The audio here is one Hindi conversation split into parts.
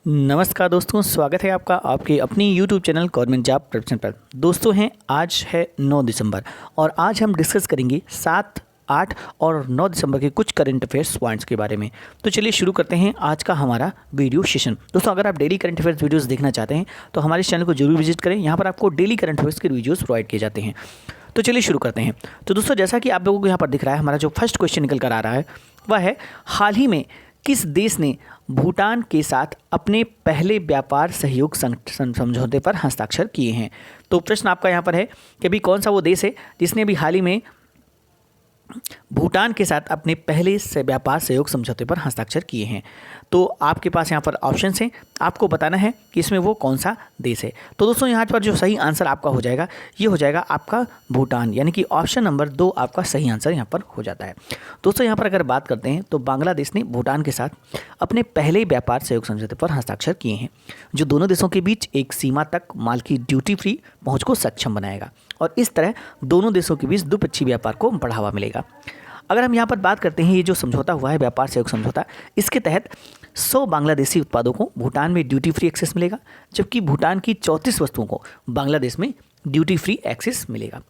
नमस्कार दोस्तों, स्वागत है आपका आपके अपनी YouTube channel government job preparation पर। दोस्तों आज है 9 दिसंबर और आज हम डिस्कस करेंगे 7, 8 और 9 दिसंबर के कुछ करंट अफेयर्स पॉइंट्स के बारे में। तो चलिए शुरू करते हैं आज का हमारा वीडियो सेशन। दोस्तों अगर आप डेली करंट अफेयर्स वीडियोस देखना चाहते हैं तो हमारे चैनल को जरूर विजिट करें। यहाँ पर आपको डेली करंट अफेयर्स के वीडियोज़ प्रोवाइड किए जाते हैं। तो चलिए शुरू करते हैं। तो दोस्तों जैसा कि आप लोगों को यहाँ पर दिख रहा है, हमारा जो फर्स्ट क्वेश्चन निकल कर आ रहा है वह है, हाल ही में किस देश ने भूटान के साथ अपने पहले व्यापार सहयोग समझौते पर हस्ताक्षर किए हैं। तो प्रश्न आपका यहाँ पर है कि अभी कौन सा वो देश है जिसने अभी हाल ही में भूटान के साथ अपने पहले से व्यापार सहयोग समझौते पर हस्ताक्षर किए हैं। तो आपके पास यहाँ पर ऑप्शंस हैं, आपको बताना है कि इसमें वो कौन सा देश है। तो दोस्तों यहाँ पर जो सही आंसर आपका हो जाएगा ये हो जाएगा आपका भूटान, यानी कि ऑप्शन नंबर 2 आपका सही आंसर यहाँ पर हो जाता है। दोस्तों यहाँ पर अगर बात करते हैं तो बांग्लादेश ने भूटान के साथ अपने पहले व्यापार सहयोग समझौते पर हस्ताक्षर किए हैं, जो दोनों देशों के बीच एक सीमा तक माल की ड्यूटी फ्री पहुँच को सक्षम बनाएगा और इस तरह दोनों देशों के बीच द्विपक्षीय व्यापार को बढ़ावा मिलेगा। अगर हम यहाँ पर बात करते हैं, ये जो समझौता हुआ है व्यापार सहयोग समझौता, इसके तहत 100 बांग्लादेशी उत्पादों को भूटान में ड्यूटी फ्री एक्सेस मिलेगा, जबकि भूटान की 34 वस्तुओं को बांग्लादेश में ड्यूटी फ्री एक्सेस मिलेगा।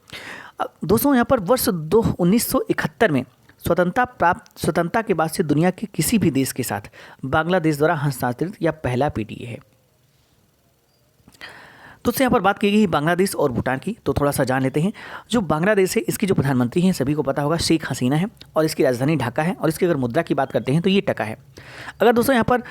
दोस्तों यहाँ पर वर्ष 1971 में स्वतंत्रता के बाद से दुनिया के किसी भी देश के साथ बांग्लादेश द्वारा हस्तांतरित यह पहला पीटीए है। तो यहाँ पर बात की गई बांग्लादेश और भूटान की, तो थोड़ा सा जान लेते हैं। जो बांग्लादेश है इसकी जो प्रधानमंत्री हैं सभी को पता होगा, शेख हसीना है और इसकी राजधानी ढाका है और इसकी अगर मुद्रा की बात करते हैं तो ये टका है। अगर दोस्तों यहाँ पर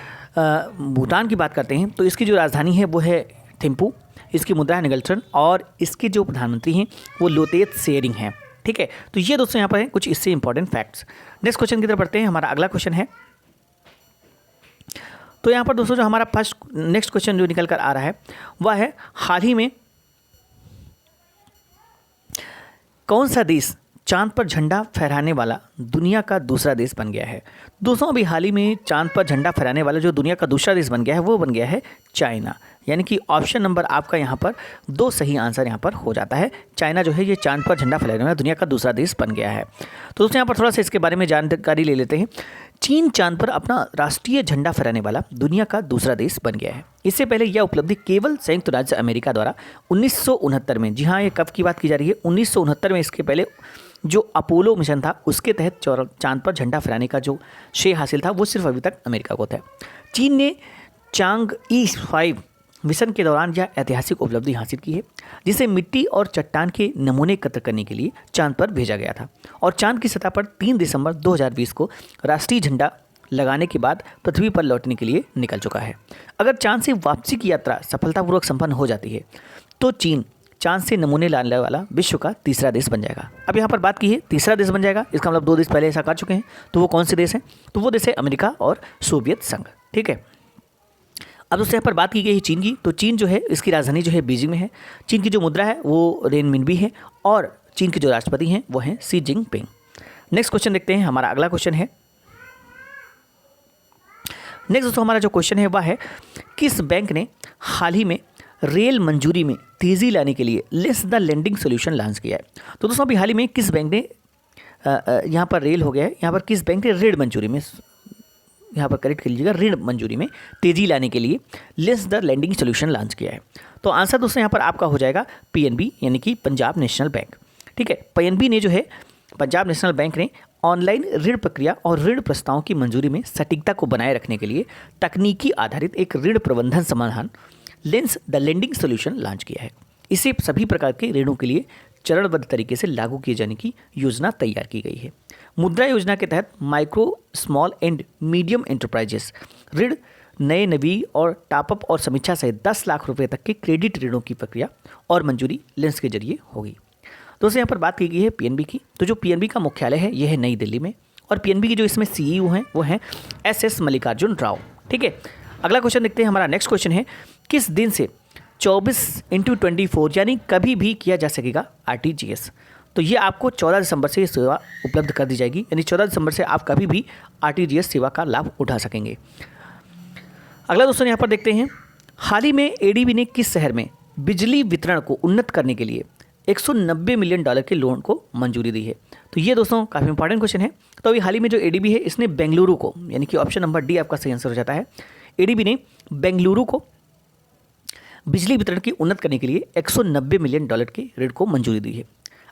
भूटान की बात करते हैं तो इसकी जो राजधानी है वो है थिम्पू, इसकी मुद्रा है निगलचन और इसके जो प्रधानमंत्री हैं वो लोतेय त्शेरिंग हैं। ठीक है, तो ये दोस्तों यहाँ पर है कुछ इससे इंपॉर्टेंट फैक्ट्स। नेक्स्ट क्वेश्चन की तरफ बढ़ते हैं। हमारा अगला क्वेश्चन है, तो यहाँ पर दोस्तों जो हमारा फर्स्ट नेक्स्ट क्वेश्चन जो निकल कर आ रहा है वह है, हाल ही में कौन सा देश चांद पर झंडा फहराने वाला दुनिया का दूसरा देश बन गया है। दोस्तों अभी हाल ही में चांद पर झंडा फहराने वाला जो दुनिया का दूसरा देश बन गया है वो बन गया है चाइना, यानी कि ऑप्शन नंबर आपका यहाँ पर 2 सही आंसर यहाँ पर हो जाता है। चाइना जो है ये चांद पर झंडा फहराने वाला दुनिया का दूसरा देश बन गया है। तो दोस्तों यहाँ पर थोड़ा सा इसके बारे में जानकारी ले लेते हैं। चीन चांद पर अपना राष्ट्रीय झंडा फहराने वाला दुनिया का दूसरा देश बन गया है। इससे पहले यह उपलब्धि केवल संयुक्त राज्य अमेरिका द्वारा 1969 में, जी हाँ ये कब की बात की जा रही है, 1969 में, इसके पहले जो अपोलो मिशन था उसके तहत चांद पर झंडा फहराने का जो श्रेय हासिल था वो सिर्फ अभी तक अमेरिका को था। चीन ने चांगई 5 मिशन के दौरान यह ऐतिहासिक उपलब्धि हासिल की है, जिसे मिट्टी और चट्टान के नमूने एकत्र करने के लिए चांद पर भेजा गया था और चांद की सतह पर 3 दिसंबर 2020 को राष्ट्रीय झंडा लगाने के बाद पृथ्वी पर लौटने के लिए निकल चुका है। अगर चांद से वापसी की यात्रा सफलतापूर्वक संपन्न हो जाती है तो चीन चांद से नमूने लाने वाला विश्व का तीसरा देश बन जाएगा। अब यहाँ पर बात की है तीसरा देश बन जाएगा, इसका मतलब 2 देश पहले ऐसा कर चुके हैं। तो वो कौन से देश हैं? तो वो देश है अमेरिका और सोवियत संघ। ठीक है, अब दोस्तों यहाँ पर बात की गई है चीन की, तो चीन जो है इसकी राजधानी जो है बीजिंग में है। चीन की जो मुद्रा है वो रेनमिनबी है और चीन के जो राष्ट्रपति हैं वो हैं शी जिनपिंग। नेक्स्ट क्वेश्चन देखते हैं। हमारा अगला क्वेश्चन है, नेक्स्ट दोस्तों हमारा जो क्वेश्चन है वह है, किस बैंक ने हाल ही में रेल मंजूरी में तेज़ी लाने के लिए less the lending solution launch किया है। तो दोस्तों अभी हाल ही में किस बैंक ने यहाँ पर रेल हो गया है, यहाँ पर किस बैंक ने ऋण मंजूरी में, यहाँ पर करेक्ट कर लीजिएगा, ऋण मंजूरी में तेज़ी लाने के लिए less the lending solution launch किया है। तो आंसर दोस्तों यहाँ पर आपका हो जाएगा पीएनबी, यानी कि पंजाब नेशनल बैंक। ठीक है, पीएनबी ने जो है पंजाब नेशनल बैंक ने ऑनलाइन ऋण प्रक्रिया और ऋण प्रस्तावों की मंजूरी में सटीकता को बनाए रखने के लिए तकनीकी आधारित एक ऋण प्रबंधन समाधान lens the lending solution launch किया है। इसे सभी प्रकार के ऋणों के लिए चरणबद्ध तरीके से लागू किए जाने की योजना तैयार की गई है। मुद्रा योजना के तहत micro, small and medium enterprises ऋण, नए, नवीन और टॉपअप और समीक्षा सहित 10 लाख रुपए तक के क्रेडिट ऋणों की प्रक्रिया और मंजूरी लेंस के जरिए होगी। दोस्तों यहाँ पर बात की गई है पीएनबी की, तो जो पीएनबी का मुख्यालय है यह है नई दिल्ली में और पीएनबी की जो इसमें सीईओ हैं वो हैं एस मल्लिकार्जुन राव। ठीक है, अगला क्वेश्चन देखते हैं। हमारा नेक्स्ट क्वेश्चन है, किस दिन से 24/24 यानी कभी भी किया जा सकेगा आरटीजीएस। तो ये आपको 14 दिसंबर से ये सेवा उपलब्ध कर दी जाएगी, यानी 14 दिसंबर से आप कभी भी आरटीजीएस सेवा का लाभ उठा सकेंगे। अगला दोस्तों यहाँ पर देखते हैं, हाल ही में एडीबी ने किस शहर में बिजली वितरण को उन्नत करने के लिए $190 मिलियन के लोन को मंजूरी दी है। तो ये दोस्तों काफ़ी इंपॉर्टेंट क्वेश्चन है। तो अभी हाल ही में जो एडीबी है इसने बेंगलुरु को, यानी कि ऑप्शन नंबर डी आपका सही आंसर हो जाता है, एडीबी ने बेंगलुरु को बिजली वितरण की उन्नत करने के लिए $190 मिलियन के ऋण को मंजूरी दी है।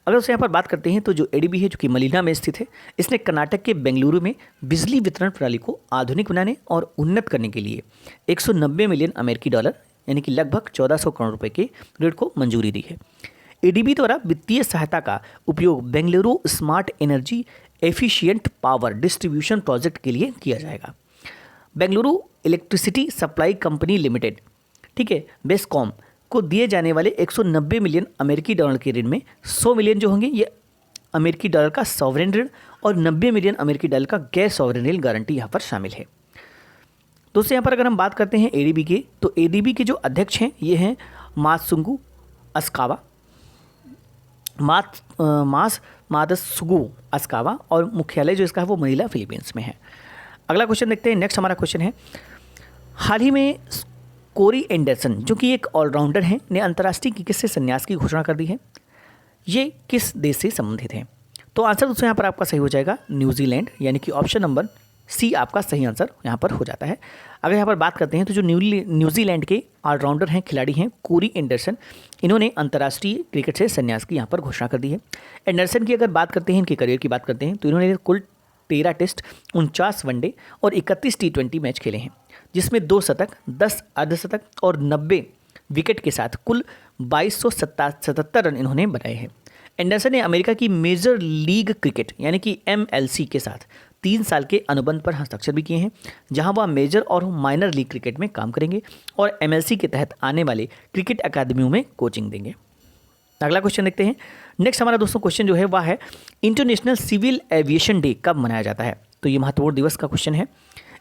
अगर उससे यहाँ पर बात करते हैं तो जो एडीबी है जो कि मलिना में स्थित है, इसने कर्नाटक के बेंगलुरु में बिजली वितरण प्रणाली को आधुनिक बनाने और उन्नत करने के लिए $190 मिलियन यानी कि लगभग 1400 करोड़ रुपए के ऋण को मंजूरी दी है। एडीबी द्वारा वित्तीय सहायता का उपयोग Bengaluru smart energy efficient power distribution project के लिए किया जाएगा। Bengaluru electricity supply company limited, ठीक है, बेस्कॉम को दिए जाने वाले $190 मिलियन के ऋण में 100 मिलियन जो होंगे ये अमेरिकी डॉलर का सॉवरेन ऋण और $90 मिलियन का गैर सॉवरेन ऋण गारंटी यहाँ पर शामिल है। दोस्तों यहाँ पर अगर हम बात करते हैं एडीबी के, तो एडीबी के जो अध्यक्ष हैं ये हैं मात्सुंगु अस्कावा, मात्सुगु अस्कावा, और मुख्यालय जो इसका है वो मनीला फिलीपींस में है। अगला क्वेश्चन देखते हैं। नेक्स्ट हमारा क्वेश्चन है, हाल ही में कोरी एंडरसन जो कि एक ऑलराउंडर हैं ने अंतर्राष्ट्रीय क्रिकेट से संन्यास की घोषणा कर दी है। ये किस देश से संबंधित है? तो आंसर दोस्तों यहाँ पर आपका सही हो जाएगा न्यूजीलैंड, यानी कि ऑप्शन नंबर सी आपका सही आंसर यहाँ पर हो जाता है। अगर यहाँ पर बात करते हैं तो जो न्यूजीलैंड के ऑलराउंडर हैं, खिलाड़ी हैं कोरी एंडरसन, इन्होंने अंतर्राष्ट्रीय क्रिकेट से संन्यास की यहाँ पर घोषणा कर दी है। एंडरसन की अगर बात करते हैं, इनके करियर की बात करते हैं, तो इन्होंने कुल 13 टेस्ट, 49 वनडे और 31 T20 मैच खेले हैं, जिसमें 2 शतक, 10 अर्धशतक और 90 विकेट के साथ कुल 2277 रन इन्होंने बनाए हैं। एंडरसन ने अमेरिका की मेजर लीग क्रिकेट यानी कि MLC के साथ 3 साल के अनुबंध पर हस्ताक्षर भी किए हैं, जहां वह मेजर और माइनर लीग क्रिकेट में काम करेंगे और MLC के तहत आने वाले क्रिकेट अकादमियों में कोचिंग देंगे। अगला क्वेश्चन देखते हैं। नेक्स्ट हमारा दोस्तों क्वेश्चन जो है वह है, इंटरनेशनल सिविल एविएशन डे कब मनाया जाता है? तो ये महत्वपूर्ण दिवस का क्वेश्चन है।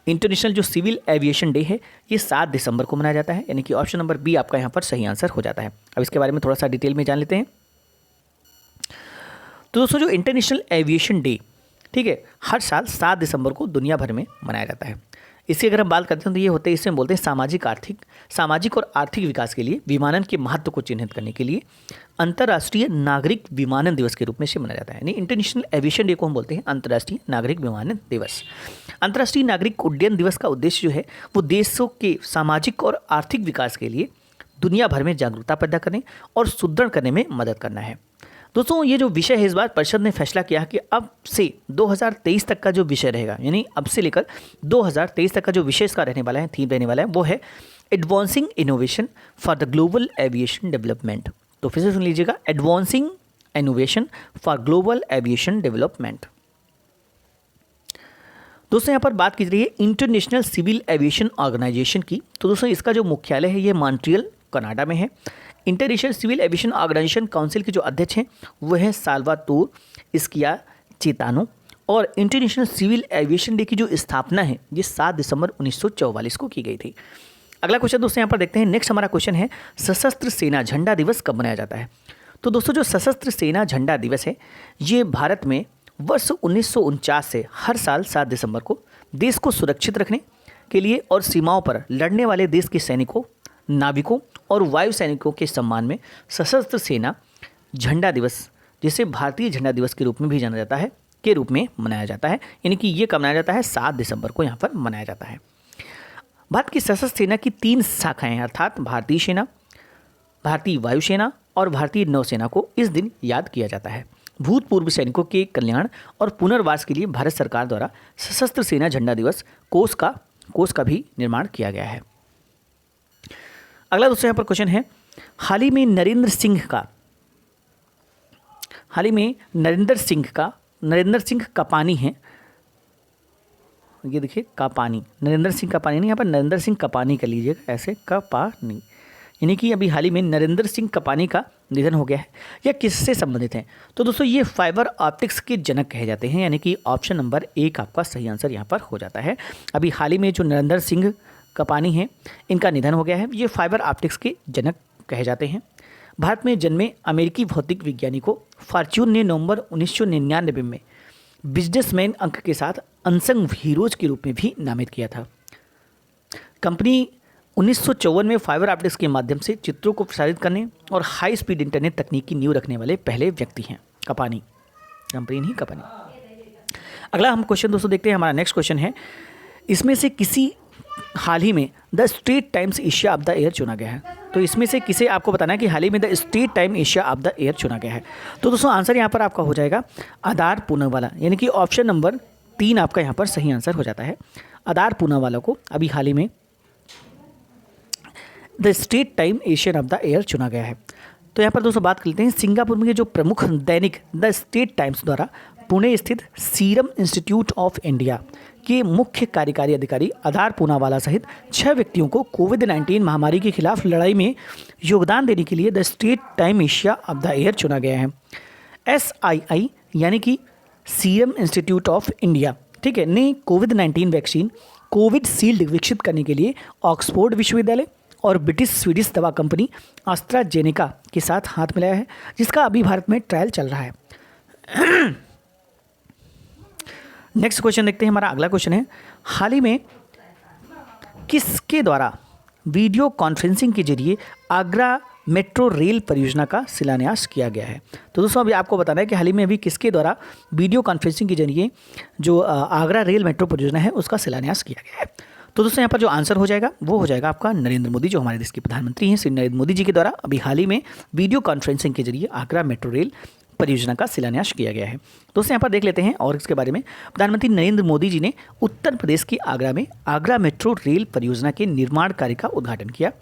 इंटरनेशनल जो सिविल एविएशन डे है ये 7 दिसंबर को मनाया जाता है, यानी कि ऑप्शन नंबर बी आपका यहाँ पर सही आंसर हो जाता है। अब इसके बारे में थोड़ा सा डिटेल में जान लेते हैं। तो दोस्तों जो इंटरनेशनल एविएशन डे, ठीक है, हर साल 7 दिसंबर को दुनिया भर में मनाया जाता है। इसकी अगर हम बात करते हैं तो ये होते हैं, इसमें बोलते हैं सामाजिक और आर्थिक विकास के लिए विमानन के महत्व को चिन्हित करने के लिए अंतर्राष्ट्रीय नागरिक विमानन दिवस के रूप में से मनाया जाता है। यानी इंटरनेशनल एविएशन डे को हम बोलते हैं अंतर्राष्ट्रीय नागरिक विमानन दिवस। अंतर्राष्ट्रीय नागरिक उड्डयन दिवस का उद्देश्य जो है वो देशों के सामाजिक और आर्थिक विकास के लिए दुनिया भर में जागरूकता पैदा करने और सुदृढ़ करने में मदद करना है। दोस्तों ये जो विषय है, इस बार परिषद ने फैसला किया कि अब से 2023 तक का जो विषय रहेगा, यानी अब से लेकर 2023 तक का जो विषय इसका रहने वाला है, थीम रहने वाला है, वो है advancing innovation for the global aviation development. तो फिर से सुन लीजिएगा, advancing innovation for global aviation development. दोस्तों यहाँ पर बात की जा रही है इंटरनेशनल सिविल एविएशन ऑर्गेनाइजेशन की। तो दोस्तों इसका जो मुख्यालय है ये मॉन्ट्रियल कनाडा में है। International Civil Aviation Organization council के जो अध्यक्ष हैं वो है साल्वातोर स्कियाचेतानो, और इंटरनेशनल सिविल एविएशन डे की जो स्थापना है ये 7 दिसंबर 1944 को की गई थी। अगला क्वेश्चन दोस्तों यहाँ पर देखते हैं। नेक्स्ट हमारा क्वेश्चन है, सशस्त्र सेना झंडा दिवस कब मनाया जाता है? तो दोस्तों जो सशस्त्र सेना झंडा दिवस है ये भारत में वर्ष 1949 से हर साल 7 दिसंबर को देश को सुरक्षित रखने के लिए और सीमाओं पर लड़ने वाले देश के सैनिकों, नाविकों और वायु सैनिकों के सम्मान में सशस्त्र सेना झंडा दिवस, जिसे भारतीय झंडा दिवस के रूप में भी जाना जाता है, के रूप में मनाया जाता है। यानी कि ये कब मनाया जाता है? 7 दिसंबर को यहाँ पर मनाया जाता है। भारत की सशस्त्र सेना की 3 शाखाएं अर्थात भारतीय सेना, भारतीय वायुसेना और भारतीय नौसेना को इस दिन याद किया जाता है। भूतपूर्व सैनिकों के कल्याण और पुनर्वास के लिए भारत सरकार द्वारा सशस्त्र सेना झंडा दिवस कोष का भी निर्माण किया गया है। अगला दोस्तों यहाँ पर क्वेश्चन है, हाल ही में नरेंद्र सिंह कपानी हैं, ये देखिए कापानी, नरेंद्र सिंह कपानी नहीं, यहाँ पर नरेंद्र सिंह कपानी कर लीजिएगा, ऐसे कपानी, यानी कि अभी हाल ही में नरेंद्र सिंह कपानी का निधन हो गया है। यह किससे संबंधित है? तो दोस्तों ये फाइबर ऑप्टिक्स के जनक कहे जाते हैं, यानी कि ऑप्शन नंबर 1 आपका सही आंसर यहाँ पर हो जाता है। अभी हाल ही में जो नरेंद्र सिंह कपानी हैं इनका निधन हो गया है। ये फाइबर ऑप्टिक्स के जनक कहे जाते हैं। भारत में जन्मे अमेरिकी भौतिक विज्ञानी को फॉर्च्यून ने नवंबर 1999 में बिजनेसमैन अंक के साथ अनसंग हीरोज के रूप में भी नामित किया था। कंपनी 1954 में फाइबर ऑप्टिक्स के माध्यम से चित्रों को प्रसारित करने और हाई स्पीड इंटरनेट तकनीक की नींव रखने वाले पहले व्यक्ति हैं कपानी, कंपनी नहीं कपानी। अगला हम क्वेश्चन दोस्तों देखते हैं। हमारा नेक्स्ट क्वेश्चन है, इसमें से किसी हाल ही में the Straits Times Asia of the year चुना गया है? तो इसमें से किसे आपको बताना है कि हाल ही में the straight time Asia of the year चुना गया है? तो दोस्तों आंसर यहाँ पर आपका हो जाएगा आधार पूनावाला, यानी कि ऑप्शन नंबर 3 आपका यहाँ पर सही आंसर हो जाता है। आधार पूनावाला को अभी हाल ही में the straight time Asian of the year चुना गया है। तो यहाँ पर दोस्तों बात करते हैं सिंगापुर में जो प्रमुख दैनिक द स्ट्रेट टाइम्स द्वारा पुणे स्थित सीरम इंस्टीट्यूट ऑफ इंडिया के मुख्य कार्यकारी अधिकारी आधार पूनावाला सहित 6 व्यक्तियों को कोविड-19 महामारी के खिलाफ लड़ाई में योगदान देने के लिए the straight time Asia of the year चुना गया है। SII यानी कि सीरम इंस्टीट्यूट ऑफ इंडिया, ठीक है, ने कोविड-19 वैक्सीन कोविडशील्ड विकसित करने के लिए ऑक्सफोर्ड विश्वविद्यालय और ब्रिटिश स्वीडिश दवा कंपनी एस्ट्राजेनेका के साथ हाथ मिलाया है, जिसका अभी भारत में ट्रायल चल रहा है। नेक्स्ट क्वेश्चन देखते हैं। हमारा अगला क्वेश्चन है, हाल ही में किसके द्वारा वीडियो कॉन्फ्रेंसिंग के जरिए आगरा मेट्रो रेल परियोजना का शिलान्यास किया गया है? तो दोस्तों अभी आपको बताना है कि हाल ही में अभी किसके द्वारा वीडियो कॉन्फ्रेंसिंग के जरिए जो आगरा रेल मेट्रो परियोजना है उसका शिलान्यास किया गया है? तो दोस्तों यहाँ पर जो आंसर हो जाएगा वो हो जाएगा आपका नरेंद्र मोदी, जो हमारे देश के प्रधानमंत्री हैं, श्री नरेंद्र मोदी जी के द्वारा अभी हाल ही में वीडियो कॉन्फ्रेंसिंग के जरिए आगरा मेट्रो रेल परियोजना का शिलान्यास किया गया है। दोस्तों यहाँ पर देख लेते हैं और इसके बारे में। प्रधानमंत्री नरेंद्र मोदी जी ने उत्तर प्रदेश के आगरा में आगरा मेट्रो रेल परियोजना के निर्माण कार्य का उद्घाटन किया।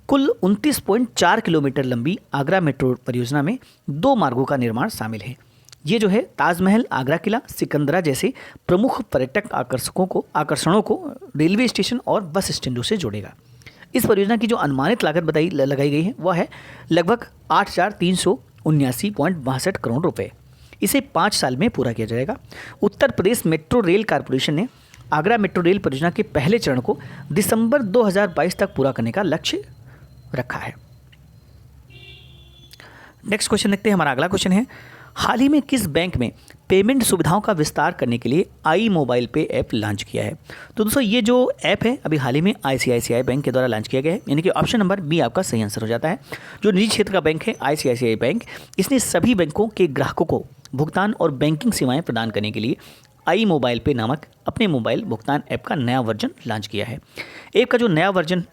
कुल 29.4 किलोमीटर लंबी आगरा मेट्रो परियोजना में 2 मार्गों का निर्माण शामिल है। ये जो है ताजमहल, आगरा किला, सिकंदरा जैसे प्रमुख पर्यटक आकर्षणों को रेलवे स्टेशन और बस स्टैंडों से जोड़ेगा। इस परियोजना की जो अनुमानित लागत लगाई गई है वह है लगभग 8,379.62 करोड़ रुपए। इसे 5 साल में पूरा किया जाएगा। Uttar Pradesh metro rail corporation ने आगरा मेट्रो रेल परियोजना के पहले चरण को दिसंबर 2022 तक पूरा करने का लक्ष्य रखा है। नेक्स्ट क्वेश्चन देखते हैं। हमारा अगला क्वेश्चन है, हाल ही में किस बैंक में पेमेंट सुविधाओं का विस्तार करने के लिए आई मोबाइल पे ऐप लॉन्च किया है? तो दोस्तों ये जो ऐप है अभी हाल ही में ICICI बैंक के द्वारा लॉन्च किया गया है, यानी कि ऑप्शन नंबर बी आपका सही आंसर हो जाता है। जो निजी क्षेत्र का बैंक है ICICI बैंक, इसने सभी बैंकों के ग्राहकों को भुगतान और बैंकिंग सेवाएं प्रदान करने के लिए आई मोबाइल पे नामक अपने मोबाइल भुगतान ऐप का नया वर्जन लॉन्च किया है। ऐप का जो नया वर्जन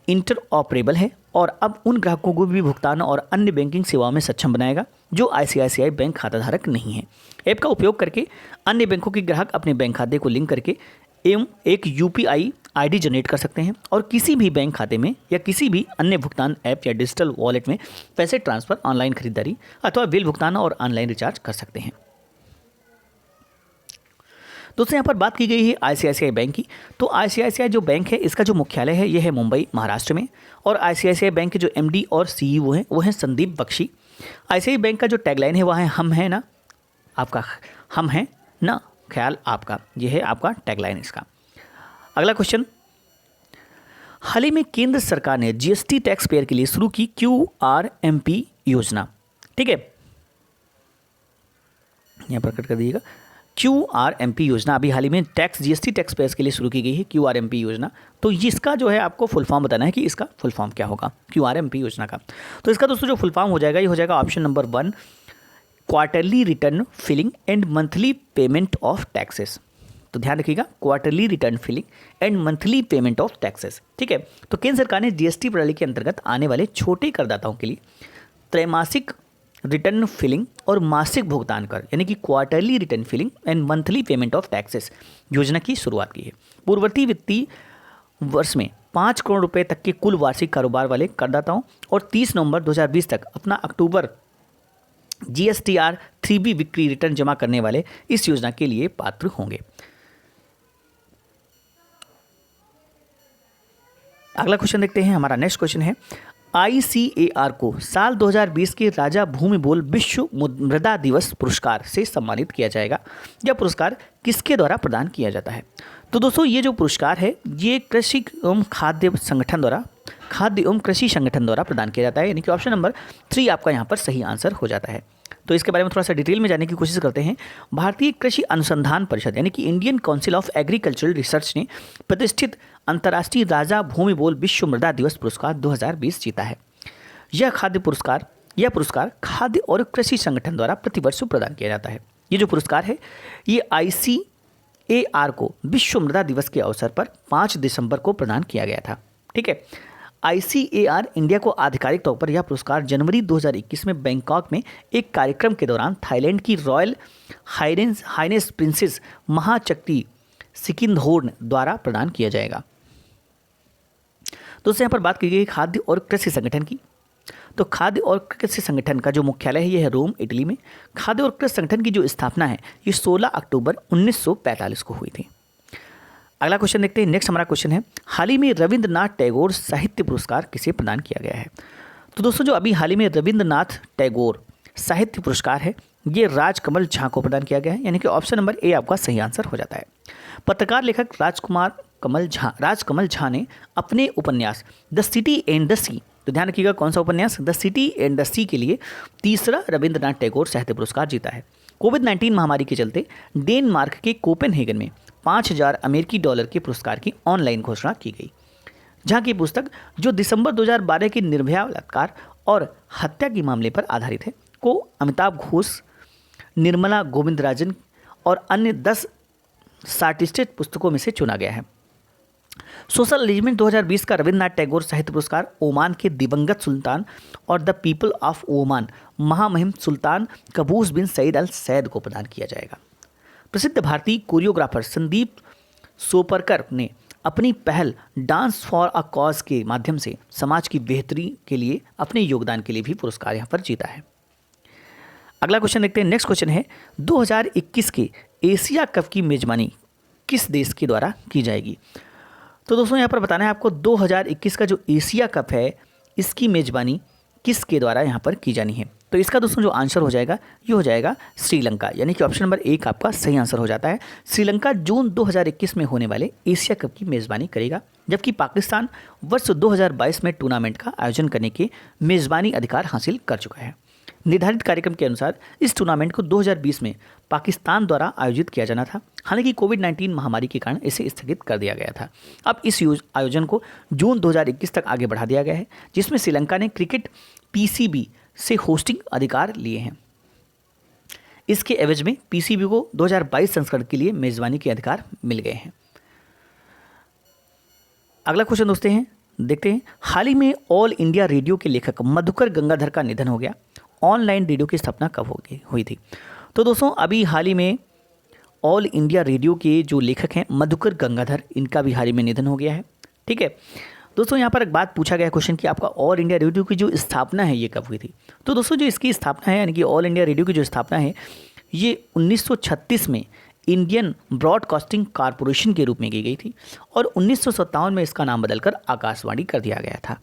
इंटरऑपरेबल है और अब उन ग्राहकों को भी भुगतान और अन्य बैंकिंग सेवाओं में सक्षम बनाएगा जो ICICI बैंक खाता धारक नहीं है। ऐप का उपयोग करके अन्य बैंकों के ग्राहक अपने बैंक खाते को लिंक करके एवं एक UPI ID जनरेट कर सकते हैं और किसी भी बैंक खाते में या किसी भी अन्य भुगतान ऐप या डिजिटल वॉलेट में पैसे ट्रांसफर, ऑनलाइन खरीदारी अथवा बिल भुगतान और ऑनलाइन रिचार्ज कर सकते हैं। दोस्तों यहाँ पर बात की गई है ICICI बैंक की। तो ICICI जो बैंक है इसका जो मुख्यालय है ये है मुंबई, महाराष्ट्र में, और ICICI बैंक के जो MD और CEO हैं वो हैं संदीप बख्शी। ICICI बैंक का जो टैगलाइन है वह है हम हैं ना आपका, हम हैं ना ख्याल आपका, ये है आपका टैगलाइन इसका। अगला क्वेश्चन, हाल ही में केंद्र सरकार ने GST टैक्स पेयर के लिए शुरू की QRMP योजना, ठीक है, यहाँ पर कट कर दीजिएगा। QRMP योजना अभी हाल ही में GST टैक्स पेयर्स के लिए शुरू की गई है QRMP योजना। तो इसका जो है आपको फुल फॉर्म बताना है कि इसका फुल फॉर्म क्या होगा QRMP योजना का। तो इसका दोस्तों जो फुल फॉर्म हो जाएगा ये हो जाएगा option number 1 quarterly return filing and monthly payment of taxes. तो ध्यान रखिएगा, quarterly return filing and monthly payment of taxes, ठीक है। तो केंद्र सरकार ने GST प्रणाली के अंतर्गत आने वाले छोटे करदाताओं के लिए त्रैमासिक रिटर्न फिलिंग और मासिक भुगतान कर यानी कि quarterly return filing and monthly payment of taxes योजना की शुरुआत की है। पूर्ववर्ती वित्तीय वर्ष में 5 करोड़ रुपए तक के कुल वार्षिक कारोबार वाले करदाताओं और 30 नवंबर 2020 तक अपना अक्टूबर GSTR 3B बिक्री रिटर्न जमा करने वाले इस योजना के लिए पात्र होंगे। अगला क्वेश्चन देखते हैं। हमारा नेक्स्ट क्वेश्चन है, ICAR को साल 2020 के राजा भूमिबोल विश्व मृदा दिवस पुरस्कार से सम्मानित किया जाएगा। यह पुरस्कार किसके द्वारा प्रदान किया जाता है? तो दोस्तों ये जो पुरस्कार है ये कृषि एवं खाद्य कृषि संगठन द्वारा प्रदान किया जाता है, यानी कि ऑप्शन नंबर 3 आपका यहाँ पर सही आंसर हो जाता है। तो इसके बारे में थोड़ा सा डिटेल में जानने की कोशिश करते हैं। भारतीय कृषि अनुसंधान परिषद यानी कि Indian council of agricultural research ने प्रतिष्ठित अंतर्राष्ट्रीय राजा भूमिबोल विश्व मृदा दिवस पुरस्कार 2020 जीता है। यह पुरस्कार खाद्य और कृषि संगठन द्वारा प्रतिवर्ष प्रदान किया जाता है। ये जो पुरस्कार है ये AR को विश्व मृदा दिवस के अवसर पर 5 दिसंबर को प्रदान किया गया था। ठीक है। ICAR इंडिया को आधिकारिक तौर पर यह पुरस्कार जनवरी 2021 में बैंकॉक में एक कार्यक्रम के दौरान थाईलैंड की रॉयल हाइनेस प्रिंसेस महाचक्ति सिकिंदहोर्न द्वारा प्रदान किया जाएगा। दोस्तों यहाँ पर बात की गई खाद्य और कृषि संगठन की। तो खाद्य और कृषि संगठन का जो मुख्यालय है ये है रोम, इटली में। खाद्य और कृषि संगठन की जो स्थापना है ये 16 अक्टूबर 1945 को हुई थी। अगला क्वेश्चन देखते हैं। नेक्स्ट हमारा क्वेश्चन है, हाल ही में रविंद्रनाथ टैगोर साहित्य पुरस्कार किसे प्रदान किया गया है? तो दोस्तों जो अभी हाल ही में रविंद्रनाथ टैगोर साहित्य पुरस्कार है ये राजकमल झा को प्रदान किया गया है, यानी कि ऑप्शन नंबर ए आपका सही आंसर हो जाता है। पत्रकार लेखक राजकमल झा ने अपने उपन्यास द सिटी एंड द सी, तो ध्यान रखिएगा कौन सा उपन्यास, द सिटी एंड द सी के लिए तीसरा रविंद्रनाथ टैगोर साहित्य पुरस्कार जीता है। कोविड-19 महामारी के चलते डेनमार्क के कोपेनहेगन में $5,000 के पुरस्कार की ऑनलाइन घोषणा की गई। जहां की पुस्तक जो दिसंबर 2012 के निर्भया बलात्कार और हत्या के मामले पर आधारित है को अमिताभ घोष, निर्मला गोविंदराजन और अन्य 10 शॉर्टलिस्टेड पुस्तकों में से चुना गया है। सोशल अरेंजमेंट 2020 का रविंद्रनाथ टैगोर साहित्य पुरस्कार ओमान के दिवंगत सुल्तान और द पीपल ऑफ ओमान महामहिम सुल्तान कबूस बिन सईद अल सैद को प्रदान किया जाएगा। प्रसिद्ध भारतीय कोरियोग्राफर संदीप सोपरकर ने अपनी पहल डांस फॉर अ कॉज के माध्यम से समाज की बेहतरी के लिए अपने योगदान के लिए भी पुरस्कार यहाँ पर जीता है। अगला क्वेश्चन देखते हैं। नेक्स्ट क्वेश्चन है 2021 के एशिया कप की मेजबानी किस देश के द्वारा की जाएगी? तो दोस्तों यहाँ पर बताना है आपको 2021 का जो एशिया कप है इसकी मेजबानी किसके द्वारा यहाँ पर की जानी है? तो इसका दोस्तों जो आंसर हो जाएगा ये हो जाएगा श्रीलंका, यानी कि ऑप्शन नंबर 1 आपका सही आंसर हो जाता है। श्रीलंका जून 2021 में होने वाले एशिया कप की मेज़बानी करेगा, जबकि पाकिस्तान वर्ष 2022 में टूर्नामेंट का आयोजन करने के मेज़बानी अधिकार हासिल कर चुका है। निर्धारित कार्यक्रम के अनुसार इस टूर्नामेंट को 2020 में पाकिस्तान द्वारा आयोजित किया जाना था, हालांकि कोविड-19 महामारी के कारण इसे स्थगित कर दिया गया था। अब इस आयोजन को जून 2021 तक आगे बढ़ा दिया गया है, जिसमें श्रीलंका ने क्रिकेट PCB से होस्टिंग अधिकार लिए हैं। इसके एवज में PCB को 2022 संस्करण के लिए मेजबानी के अधिकार मिल गए हैं। अगला क्वेश्चन देखते हैं। हाल ही में ऑल इंडिया रेडियो के लेखक मधुकर गंगाधर का निधन हो गया। ऑनलाइन रेडियो की स्थापना कब हुई थी? तो दोस्तों अभी हाल ही में ऑल इंडिया रेडियो के जो लेखक हैं मधुकर गंगाधर, इनका भी हाल ही में निधन हो गया है। ठीक है दोस्तों, यहाँ पर एक बात पूछा गया क्वेश्चन कि आपका ऑल इंडिया रेडियो की जो स्थापना है ये कब हुई थी? तो दोस्तों जो इसकी स्थापना है, यानी कि ऑल इंडिया रेडियो की जो स्थापना है ये 1936 में इंडियन ब्रॉडकास्टिंग कॉरपोरेशन के रूप में की गई थी और 1957 में इसका नाम बदलकर आकाशवाणी कर दिया गया था।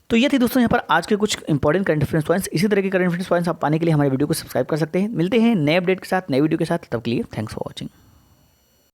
तो ये थी दोस्तों यहाँ पर आज के कुछ इंपॉर्टेंट करंट अफेयर्स पॉइंट्स। इसी तरह के करंट अफेयर्स पॉइंट्स आप पाने के लिए हमारे वीडियो को सब्सक्राइब कर सकते हैं। मिलते हैं नए अपडेट के साथ, नए वीडियो के साथ, तब के लिए थैंक्स फॉर वॉचिंग।